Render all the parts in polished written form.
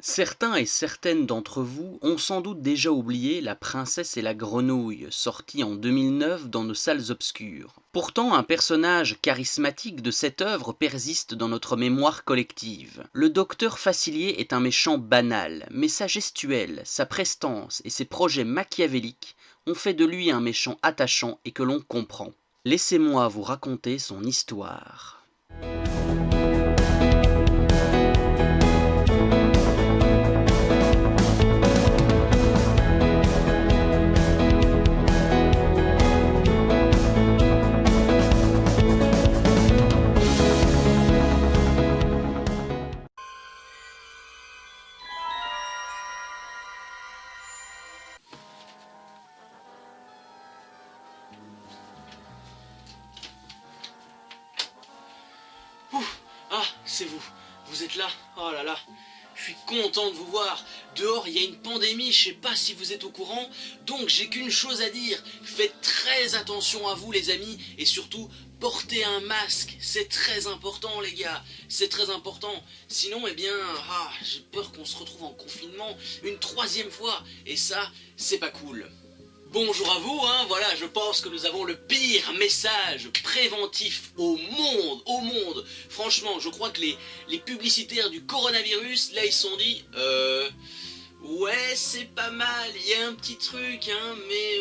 Certains et certaines d'entre vous ont sans doute déjà oublié La Princesse et la Grenouille, sortie en 2009 dans nos salles obscures. Pourtant, un personnage charismatique de cette œuvre persiste dans notre mémoire collective. Le docteur Facilier est un méchant banal, mais sa gestuelle, sa prestance et ses projets machiavéliques ont fait de lui un méchant attachant et que l'on comprend. Laissez-moi vous raconter son histoire. Ouf. Ah, c'est vous. Vous êtes là. Oh là là. Je suis content de vous voir. Dehors, il y a une pandémie, je sais pas si vous êtes au courant, donc j'ai qu'une chose à dire. Faites très attention à vous les amis, et surtout, portez un masque. C'est très important les gars, c'est très important. Sinon, eh bien, j'ai peur qu'on se retrouve en confinement une troisième fois, et ça, c'est pas cool. Bonjour à vous, voilà, je pense que nous avons le pire message préventif au monde. Franchement, je crois que les publicitaires du coronavirus, là, ils se sont dit, ouais, c'est pas mal, il y a un petit truc, mais,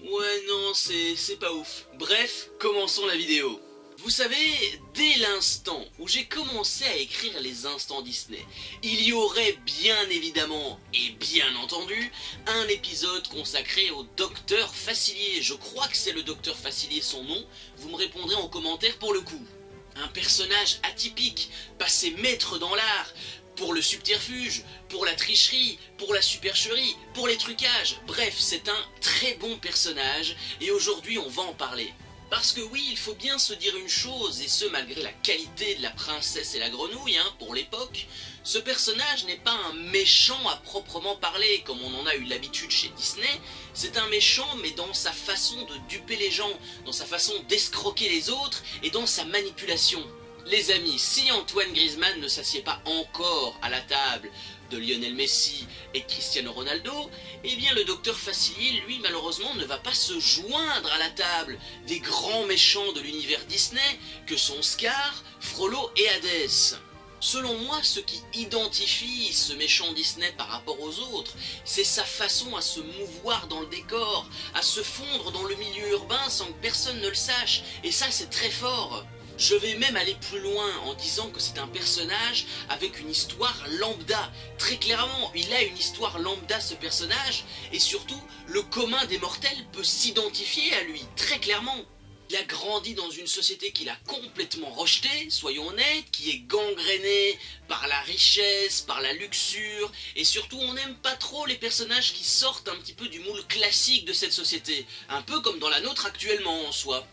ouais, non, c'est pas ouf. Bref, commençons la vidéo. Vous savez, dès l'instant où j'ai commencé à écrire les instants Disney, il y aurait bien évidemment et bien entendu un épisode consacré au Docteur Facilier. Je crois que c'est le Docteur Facilier son nom, vous me répondrez en commentaire pour le coup. Un personnage atypique, passé maître dans l'art, pour le subterfuge, pour la tricherie, pour la supercherie, pour les trucages. Bref, c'est un très bon personnage et aujourd'hui on va en parler. Parce que oui, il faut bien se dire une chose, et ce malgré la qualité de La Princesse et la Grenouille, pour l'époque, ce personnage n'est pas un méchant à proprement parler, comme on en a eu l'habitude chez Disney, c'est un méchant mais dans sa façon de duper les gens, dans sa façon d'escroquer les autres, et dans sa manipulation. Les amis, si Antoine Griezmann ne s'assied pas encore à la table de Lionel Messi et de Cristiano Ronaldo, eh bien le docteur Facilier, lui, malheureusement, ne va pas se joindre à la table des grands méchants de l'univers Disney que sont Scar, Frollo et Hadès. Selon moi, ce qui identifie ce méchant Disney par rapport aux autres, c'est sa façon à se mouvoir dans le décor, à se fondre dans le milieu urbain sans que personne ne le sache, et ça c'est très fort. Je vais même aller plus loin en disant que c'est un personnage avec une histoire lambda. Très clairement, il a une histoire lambda ce personnage, et surtout, le commun des mortels peut s'identifier à lui, très clairement. Il a grandi dans une société qu'il a complètement rejetée, soyons honnêtes, qui est gangrénée par la richesse, par la luxure, et surtout on n'aime pas trop les personnages qui sortent un petit peu du moule classique de cette société, un peu comme dans la nôtre actuellement en soi.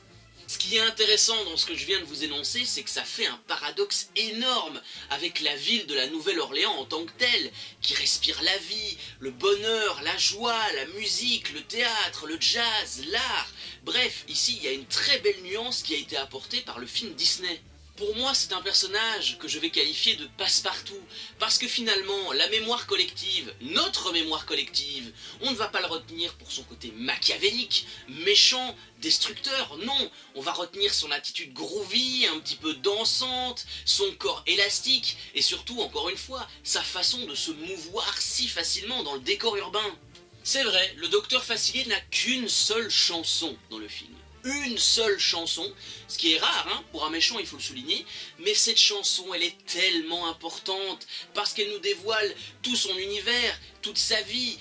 Ce qui est intéressant dans ce que je viens de vous énoncer, c'est que ça fait un paradoxe énorme avec la ville de la Nouvelle-Orléans en tant que telle, qui respire la vie, le bonheur, la joie, la musique, le théâtre, le jazz, l'art. Bref, ici il y a une très belle nuance qui a été apportée par le film Disney. Pour moi, c'est un personnage que je vais qualifier de passe-partout, parce que finalement, la mémoire collective, notre mémoire collective, on ne va pas le retenir pour son côté machiavélique, méchant, destructeur, non, on va retenir son attitude groovy, un petit peu dansante, son corps élastique, et surtout, encore une fois, sa façon de se mouvoir si facilement dans le décor urbain. C'est vrai, le docteur Facilier n'a qu'une seule chanson dans le film. Une seule chanson, ce qui est rare pour un méchant, il faut le souligner, mais cette chanson elle est tellement importante parce qu'elle nous dévoile tout son univers, toute sa vie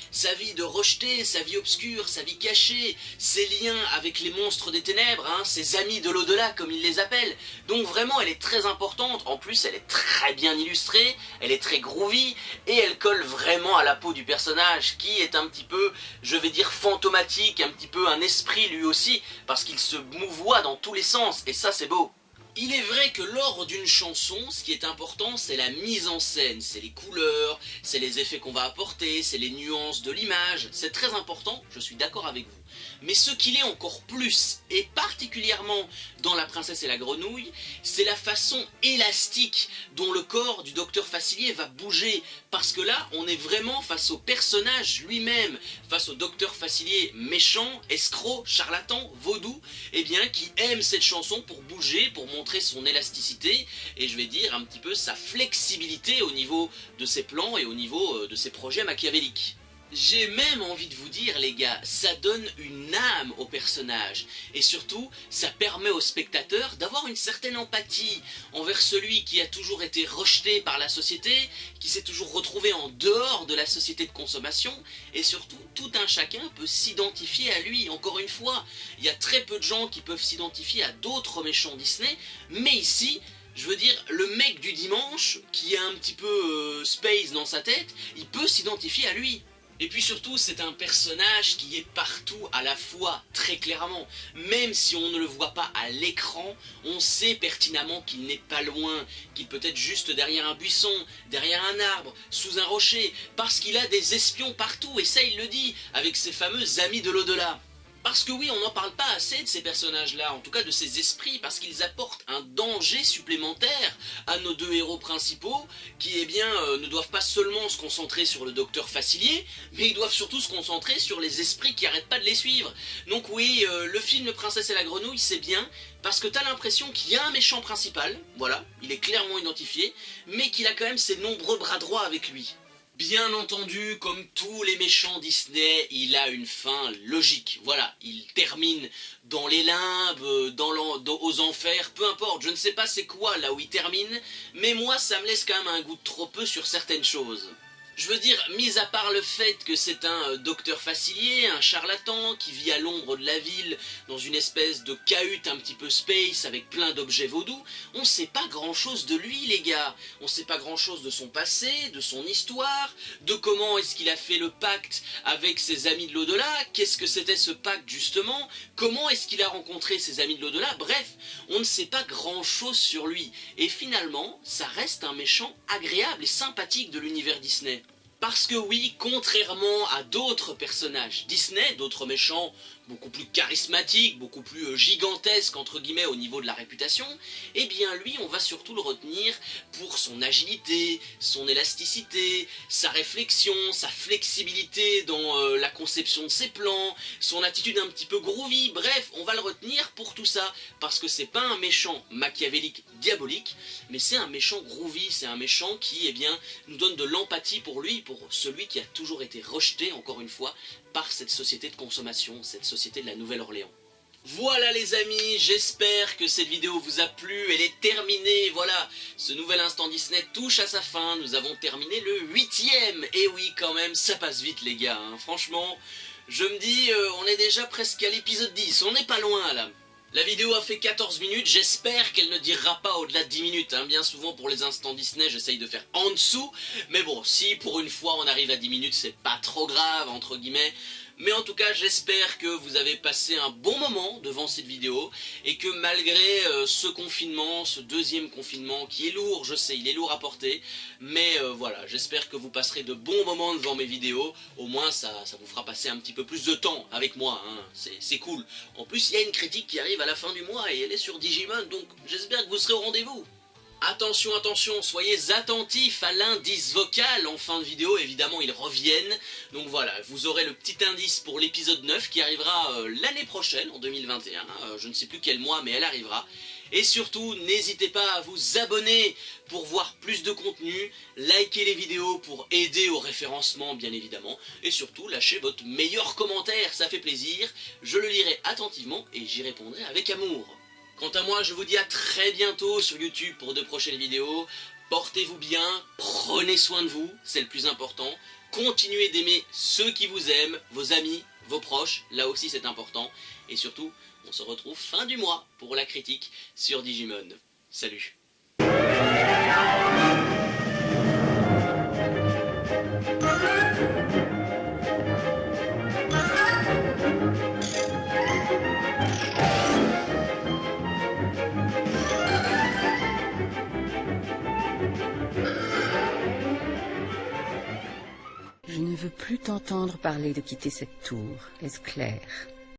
de rejeté, sa vie obscure, sa vie cachée, ses liens avec les monstres des ténèbres, ses amis de l'au-delà comme il les appelle. Donc vraiment elle est très importante, en plus elle est très bien illustrée, elle est très groovy et elle colle vraiment à la peau du personnage qui est un petit peu, je vais dire fantomatique, un petit peu un esprit lui aussi, parce qu'il se mouvoie dans tous les sens, et ça c'est beau. Il est vrai que lors d'une chanson, ce qui est important, c'est la mise en scène, c'est les couleurs, c'est les effets qu'on va apporter, c'est les nuances de l'image, c'est très important, je suis d'accord avec vous. Mais ce qu'il est encore plus, et particulièrement dans La Princesse et la Grenouille, c'est la façon élastique dont le corps du docteur Facilier va bouger, parce que là, on est vraiment face au personnage lui-même, face au docteur Facilier méchant, escroc, charlatan, vaudou, et bien qui aime cette chanson pour bouger, pour montrer son élasticité, et je vais dire un petit peu sa flexibilité au niveau de ses plans et au niveau de ses projets machiavéliques. J'ai même envie de vous dire les gars, ça donne une âme au personnage, et surtout ça permet au spectateur d'avoir une certaine empathie envers celui qui a toujours été rejeté par la société, qui s'est toujours retrouvé en dehors de la société de consommation, et surtout tout un chacun peut s'identifier à lui. Encore une fois, il y a très peu de gens qui peuvent s'identifier à d'autres méchants Disney, mais ici, je veux dire, le mec du dimanche, qui a un petit peu space dans sa tête, il peut s'identifier à lui. Et puis surtout, c'est un personnage qui est partout à la fois, très clairement. Même si on ne le voit pas à l'écran, on sait pertinemment qu'il n'est pas loin, qu'il peut être juste derrière un buisson, derrière un arbre, sous un rocher, parce qu'il a des espions partout, et ça il le dit, avec ses fameux amis de l'au-delà. Parce que oui, on n'en parle pas assez de ces personnages-là, en tout cas de ces esprits, parce qu'ils apportent un danger supplémentaire à nos deux héros principaux, qui eh bien, ne doivent pas seulement se concentrer sur le docteur Facilier, mais ils doivent surtout se concentrer sur les esprits qui arrêtent pas de les suivre. Donc oui, le film Princesse et la Grenouille, c'est bien, parce que t'as l'impression qu'il y a un méchant principal, voilà, il est clairement identifié, mais qu'il a quand même ses nombreux bras droits avec lui. Bien entendu, comme tous les méchants Disney, il a une fin logique. Voilà, il termine dans les limbes, aux enfers, peu importe, je ne sais pas c'est quoi là où il termine, mais moi ça me laisse quand même un goût de trop peu sur certaines choses. Je veux dire, mis à part le fait que c'est un docteur Facilier, un charlatan qui vit à l'ombre de la ville dans une espèce de cahute un petit peu space avec plein d'objets vaudous, on sait pas grand chose de lui les gars. On sait pas grand chose de son passé, de son histoire, de comment est-ce qu'il a fait le pacte avec ses amis de l'au-delà, qu'est-ce que c'était ce pacte justement, comment est-ce qu'il a rencontré ses amis de l'au-delà, bref, on ne sait pas grand chose sur lui. Et finalement, ça reste un méchant agréable et sympathique de l'univers Disney. Parce que oui, contrairement à d'autres personnages Disney, d'autres méchants beaucoup plus charismatiques, beaucoup plus gigantesques entre guillemets au niveau de la réputation, eh bien lui on va surtout le retenir pour son agilité, son élasticité, sa réflexion, sa flexibilité dans la conception de ses plans, son attitude un petit peu groovy, bref, on va le retenir pour tout ça, parce que c'est pas un méchant machiavélique diabolique, mais c'est un méchant groovy, c'est un méchant qui eh bien, nous donne de l'empathie pour lui, pour celui qui a toujours été rejeté, encore une fois, par cette société de consommation, cette société de la Nouvelle-Orléans. Voilà les amis, j'espère que cette vidéo vous a plu, elle est terminée, voilà, ce nouvel instant Disney touche à sa fin, nous avons terminé le 8e, et oui quand même, ça passe vite les gars, hein. Franchement, je me dis, on est déjà presque à l'épisode 10, on n'est pas loin là. La vidéo a fait 14 minutes, j'espère qu'elle ne durera pas au-delà de 10 minutes, hein. Bien souvent pour les instants Disney j'essaye de faire en dessous, mais bon, si pour une fois on arrive à 10 minutes c'est pas trop grave entre guillemets, mais en tout cas j'espère que vous avez passé un bon moment devant cette vidéo, et que malgré ce confinement, ce deuxième confinement qui est lourd, je sais, il est lourd à porter, mais voilà, j'espère que vous passerez de bons moments devant mes vidéos, au moins ça vous fera passer un petit peu plus de temps avec moi, hein. C'est cool. En plus il y a une critique qui arrive à la fin du mois et elle est sur Digimon, donc j'espère que vous serez au rendez-vous. Attention, attention, soyez attentifs à l'indice vocal en fin de vidéo, évidemment ils reviennent, donc voilà, vous aurez le petit indice pour l'épisode 9 qui arrivera l'année prochaine, en 2021, je ne sais plus quel mois mais elle arrivera, et surtout n'hésitez pas à vous abonner pour voir plus de contenu, likez les vidéos pour aider au référencement bien évidemment, et surtout lâchez votre meilleur commentaire, ça fait plaisir, je le lirai attentivement et j'y répondrai avec amour. Quant à moi, je vous dis à très bientôt sur YouTube pour de prochaines vidéos. Portez-vous bien, prenez soin de vous, c'est le plus important. Continuez d'aimer ceux qui vous aiment, vos amis, vos proches, là aussi c'est important. Et surtout, on se retrouve fin du mois pour la critique sur Digimon. Salut! plus t'entendre parler de quitter cette tour, est-ce clair?